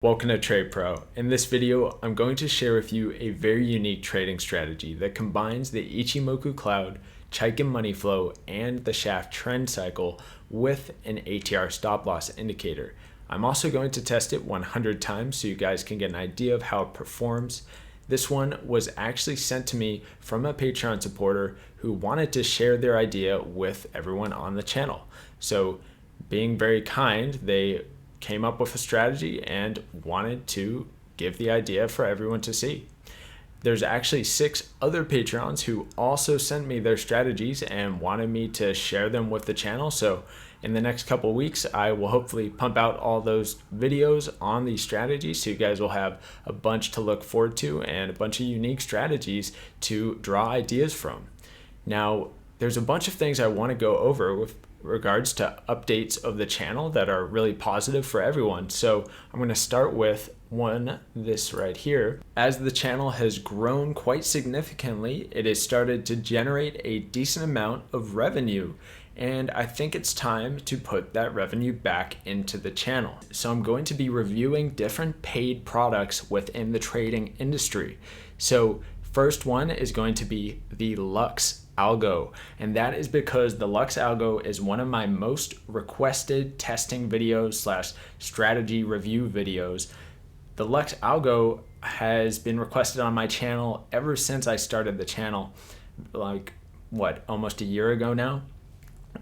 Welcome to Trade Pro. In this video, I'm going to share with you a very unique trading strategy that combines the Ichimoku cloud, Chaikin money flow, and the shaft trend cycle with an ATR stop loss indicator. I'm also going to test it 100 times so you guys can get an idea of how it performs. This one was actually sent to me from a Patreon supporter who wanted to share their idea with everyone on the channel. So being very kind, they came up with a strategy and wanted to give the idea for everyone to see. There's actually 6 other Patreons who also sent me their strategies and wanted me to share them with the channel. So in the next couple weeks, I will hopefully pump out all those videos on these strategies so you guys will have a bunch to look forward to and a bunch of unique strategies to draw ideas from. Now, there's a bunch of things I want to go over with regards to updates of the channel that are really positive for everyone. So I'm going to start with this right here. As the channel has grown quite significantly, it has started to generate a decent amount of revenue. And I think it's time to put that revenue back into the channel. So I'm going to be reviewing different paid products within the trading industry. So first one is going to be the Lux algo, and that is because the Lux algo is one of my most requested testing videos / strategy review videos. The Lux algo has been requested on my channel ever since I started the channel, almost a year ago now.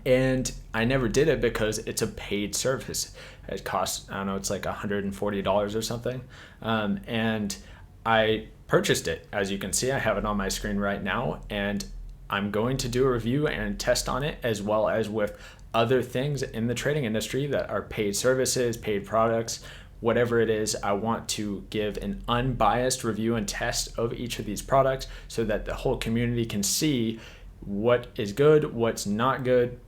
And I never did it because it's a paid service. It costs, it's like $140 or something. And I purchased it. As you can see, I have it on my screen right now, and I'm going to do a review and test on it, as well as with other things in the trading industry that are paid services, paid products, whatever it is. I want to give an unbiased review and test of each of these products so that the whole community can see what is good, what's not good,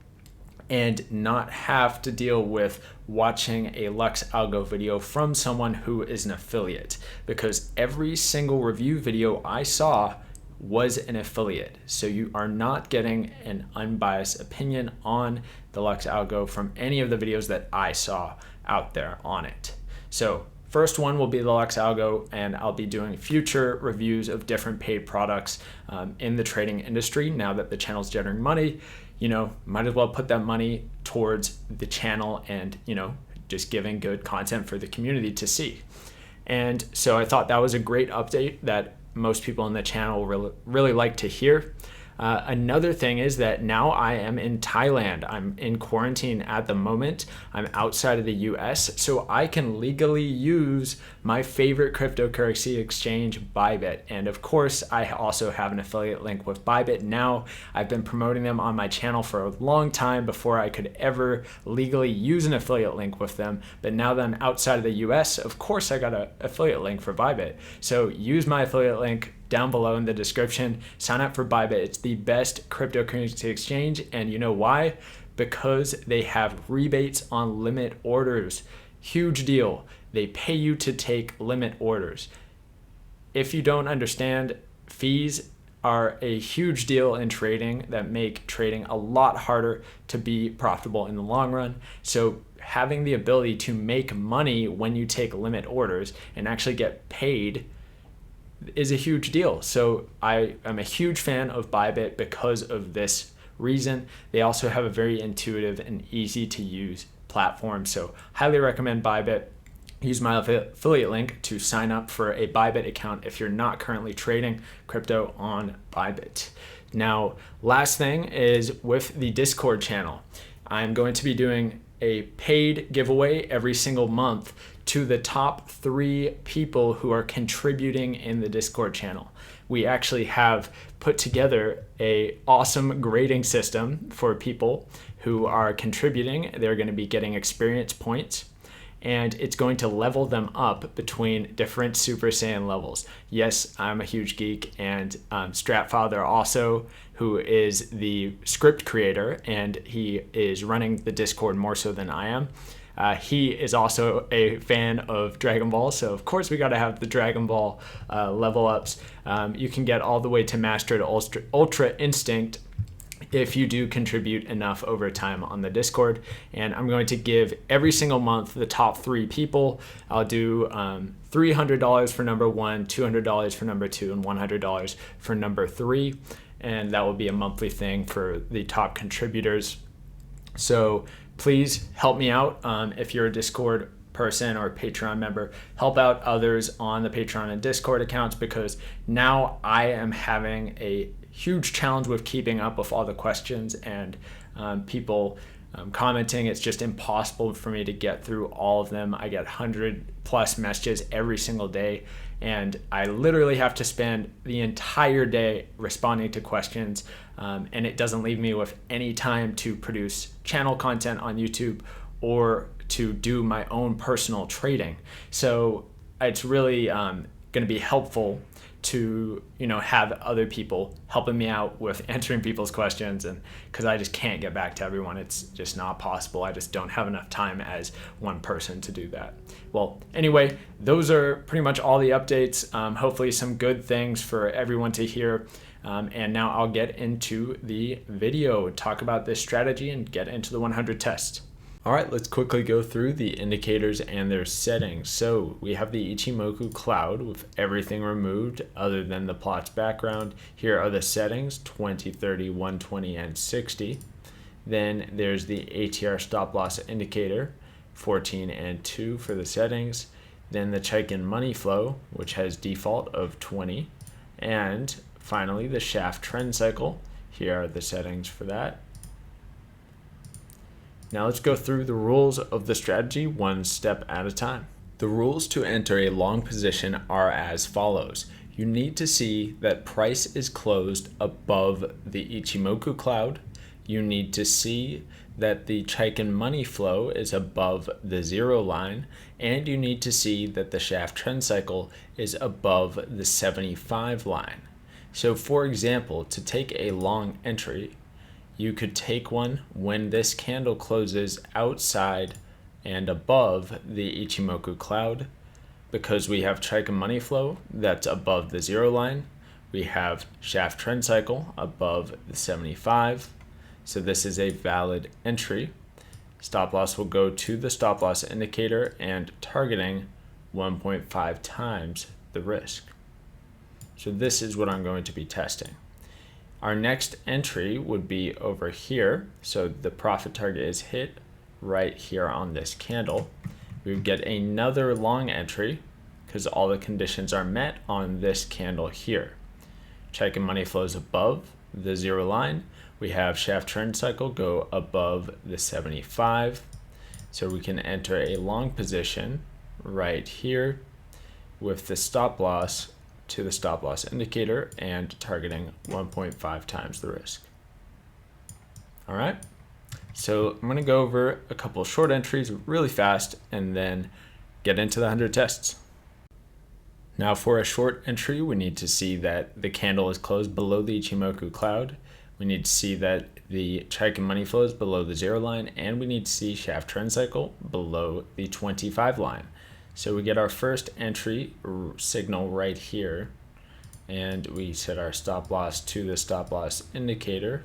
and not have to deal with watching a Lux algo video from someone who is an affiliate, because every single review video I saw was an affiliate. So you are not getting an unbiased opinion on the Lux algo from any of the videos that I saw out there on it. So first one will be the Lux algo, and I'll be doing future reviews of different paid products in the trading industry. Now that the channel's generating money, might as well put that money towards the channel and, just giving good content for the community to see. And so I thought that was a great update that most people in the channel really like to hear. Another thing is that now I am in Thailand. I'm in quarantine at the moment. I'm outside of the US, so I can legally use my favorite cryptocurrency exchange, Bybit. And of course, I also have an affiliate link with Bybit now. I've been promoting them on my channel for a long time before I could ever legally use an affiliate link with them. But now that I'm outside of the US, of course, I got an affiliate link for Bybit. So use my affiliate link down below in the description. Sign up for Bybit. It's the best cryptocurrency exchange, and you know why? Because they have rebates on limit orders. Huge deal. They pay you to take limit orders. If you don't understand, fees are a huge deal in trading that make trading a lot harder to be profitable in the long run. So having the ability to make money when you take limit orders and actually get paid is a huge deal. So I am a huge fan of Bybit because of this reason. They also have a very intuitive and easy to use platform. So highly recommend Bybit. Use my affiliate link to sign up for a Bybit account if you're not currently trading crypto on Bybit. Now, last thing is with the Discord channel. I'm going to be doing a paid giveaway every single month to the top 3 people who are contributing in the Discord channel. We actually have put together an awesome grading system for people who are contributing. They're going to be getting experience points, and it's going to level them up between different Super Saiyan levels. Yes, I'm a huge geek, and Stratfather also, who is the script creator, and he is running the Discord more so than I am. He is also a fan of Dragon Ball, so of course we got to have the Dragon Ball level ups. You can get all the way to Mastered Ultra Instinct if you do contribute enough over time on the Discord. And I'm going to give every single month the top 3 people. I'll do $300 for number 1, $200 for number 2, and $100 for number 3. And that will be a monthly thing for the top contributors. So please help me out. If you're a Discord person or a Patreon member, help out others on the Patreon and Discord accounts, because now I am having a huge challenge with keeping up with all the questions and people commenting. It's just impossible for me to get through all of them. I get 100+ messages every single day, and I literally have to spend the entire day responding to questions, and it doesn't leave me with any time to produce channel content on YouTube or to do my own personal trading. So it's really going to be helpful to have other people helping me out with answering people's questions, and because I just can't get back to everyone. It's just not possible. I just don't have enough time as one person to do that. Well, anyway, those are pretty much all the updates. Hopefully some good things for everyone to hear. And now I'll get into the video, talk about this strategy, and get into the 100 tests. All right, let's quickly go through the indicators and their settings. So we have the Ichimoku cloud with everything removed other than the plot's background. Here are the settings: 20, 30, 120, and 60. Then there's the ATR stop loss indicator, 14 and 2 for the settings. Then the Chaikin money flow, which has default of 20. And finally, the shaft trend cycle. Here are the settings for that. Now let's go through the rules of the strategy one step at a time. The rules to enter a long position are as follows. You need to see that price is closed above the Ichimoku cloud. You need to see that the Chaikin money flow is above the 0 line, and you need to see that the shaft trend cycle is above the 75 line. So for example, to take a long entry, you could take one when this candle closes outside and above the Ichimoku cloud, because we have Chaikin money flow that's above the 0 line. We have shaft trend cycle above the 75. So this is a valid entry. Stop loss will go to the stop loss indicator and targeting 1.5 times the risk. So this is what I'm going to be testing. Our next entry would be over here. So the profit target is hit right here on this candle. We would get another long entry because all the conditions are met on this candle here. Chaikin money flows above the 0 line. We have shaft trend cycle go above the 75. So we can enter a long position right here with the stop loss to the stop loss indicator and targeting 1.5 times the risk. All right, so I'm gonna go over a couple short entries really fast and then get into the 100 tests. Now for a short entry, we need to see that the candle is closed below the Ichimoku cloud. We need to see that the Chaikin money flow is below the 0 line, and we need to see shaft trend cycle below the 25 line. So we get our first entry signal right here, and we set our stop loss to the stop loss indicator,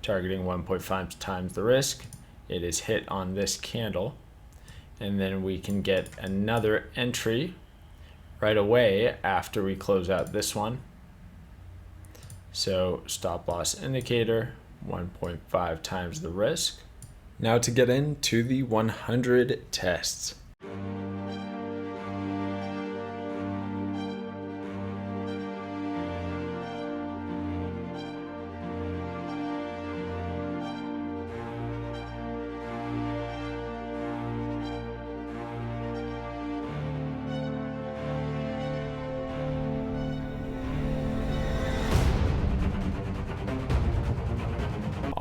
targeting 1.5 times the risk. It is hit on this candle, and then we can get another entry right away after we close out this one. So stop loss indicator, 1.5 times the risk. Now to get into the 100 tests.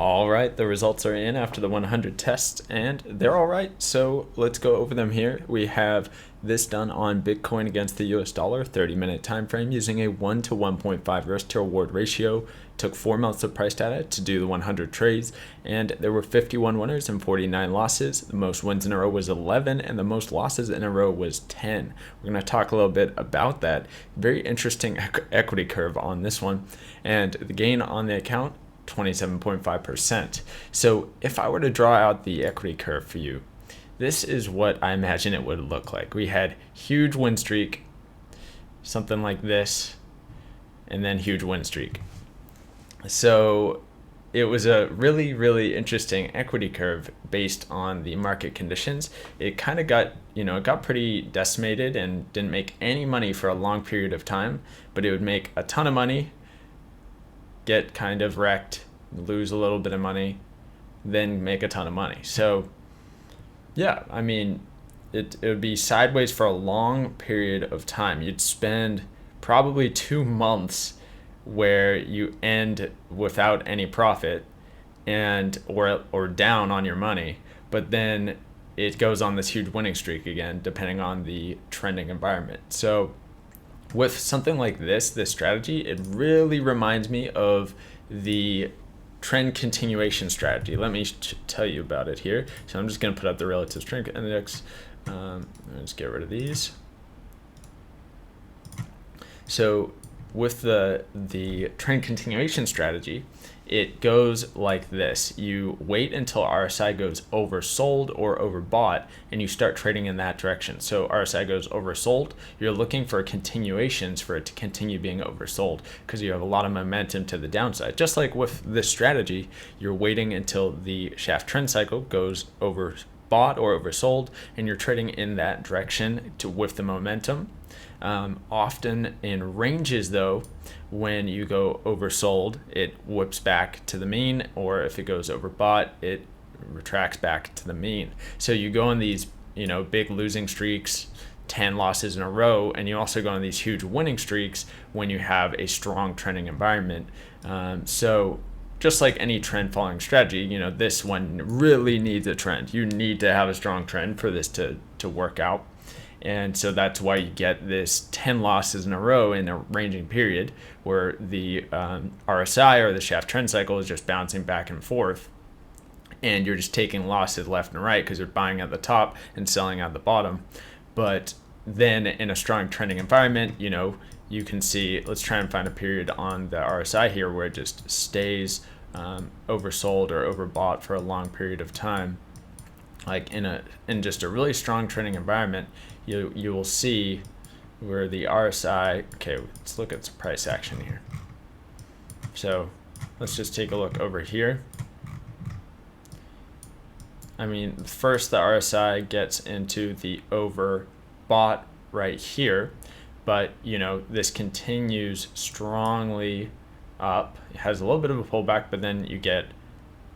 All right, the results are in after the 100 tests, and they're all right. So let's go over them here. We have this done on Bitcoin against the US dollar, 30-minute time frame, using a 1 to 1.5 risk to reward ratio. Took 4 months of price data to do the 100 trades, and there were 51 winners and 49 losses. The most wins in a row was 11, and the most losses in a row was 10. We're going to talk a little bit about that. Very interesting equity curve on this one, and the gain on the account 27.5%. So if I were to draw out the equity curve for you, this is what I imagine it would look like. We had huge win streak, something like this, and then huge win streak. So it was a really, really interesting equity curve based on the market conditions. It kind of got, it got pretty decimated and didn't make any money for a long period of time, but it would make a ton of money, get kind of wrecked, lose a little bit of money, then make a ton of money. So yeah, I mean, it would be sideways for a long period of time. You'd spend probably 2 months where you end without any profit and or down on your money, but then it goes on this huge winning streak again, depending on the trending environment. So with something like this strategy, it really reminds me of the trend continuation strategy. Let me tell you about it here. So I'm just going to put up the relative strength index. Let's get rid of these. So with the trend continuation strategy, it goes like this. You wait until RSI goes oversold or overbought, and you start trading in that direction. So RSI goes oversold, you're looking for continuations for it to continue being oversold because you have a lot of momentum to the downside. Just like with this strategy, you're waiting until the shaft trend cycle goes overbought or oversold, and you're trading in that direction with the momentum. Often in ranges though, when you go oversold, it whips back to the mean, or if it goes overbought, it retracts back to the mean. So you go on these, big losing streaks, 10 losses in a row, and you also go on these huge winning streaks when you have a strong trending environment. So just like any trend following strategy, this one really needs a trend. You need to have a strong trend for this to work out. And so that's why you get this 10 losses in a row in a ranging period where the RSI or the shaft trend cycle is just bouncing back and forth. And you're just taking losses left and right because you're buying at the top and selling at the bottom. But then in a strong trending environment, you can see, let's try and find a period on the RSI here where it just stays oversold or overbought for a long period of time. Like in just a really strong trending environment, you will see where the RSI, okay, let's look at some price action here. So let's just take a look over here. I mean, first the RSI gets into the overbought right here, but this continues strongly up. It has a little bit of a pullback, but then you get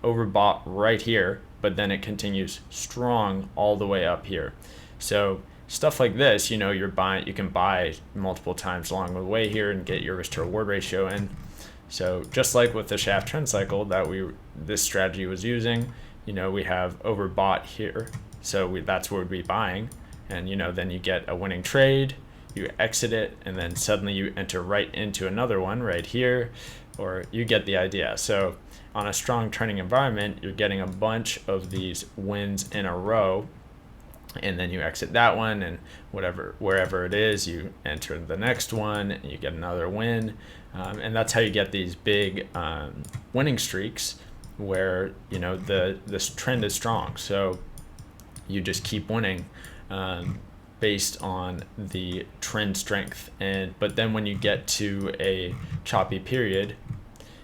overbought right here, but then it continues strong all the way up here. So stuff like this, you can buy multiple times along the way here and get your risk to reward ratio in. So just like with the shaft trend cycle that this strategy was using, we have overbought here. So that's where we'd be buying, and then you get a winning trade, you exit it, and then suddenly you enter right into another one right here, or you get the idea. So on a strong trending environment, you're getting a bunch of these wins in a row, and then you exit that one, and wherever it is, you enter the next one and you get another win. And that's how you get these big winning streaks where this trend is strong. So you just keep winning based on the trend strength. But then when you get to a choppy period,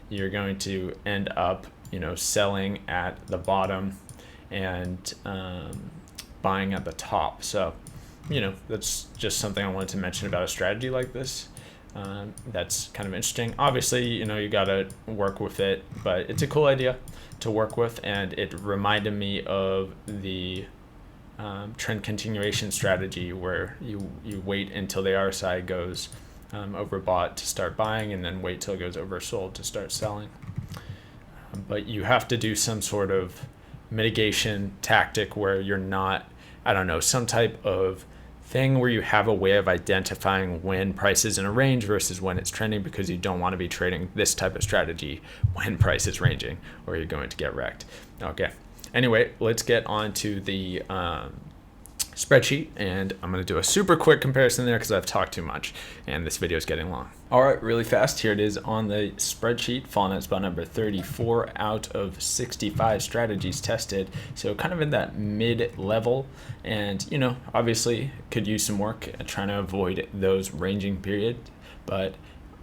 you're going to end up selling at the bottom and buying at the top. So that's just something I wanted to mention about a strategy like this. That's kind of interesting. Obviously, you got to work with it, but it's a cool idea to work with, and it reminded me of the trend continuation strategy where you wait until the RSI goes overbought to start buying, and then wait till it goes oversold to start selling. But you have to do some sort of mitigation tactic where you're not, some type of thing where you have a way of identifying when price is in a range versus when it's trending, because you don't want to be trading this type of strategy when price is ranging, or you're going to get wrecked. Okay. Anyway, let's get on to the spreadsheet, and I'm going to do a super quick comparison there because I've talked too much and this video is getting long. All right, really fast. Here it is on the spreadsheet. Fallen at spot number 34 out of 65 strategies tested. So kind of in that mid-level, and obviously could use some work at trying to avoid those ranging periods, but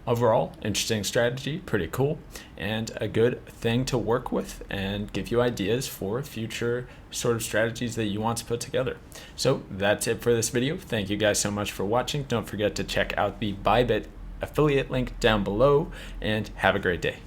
overall, interesting strategy, pretty cool, and a good thing to work with and give you ideas for future sort of strategies that you want to put together. So that's it for this video. Thank you guys so much for watching. Don't forget to check out the Bybit affiliate link down below, and have a great day.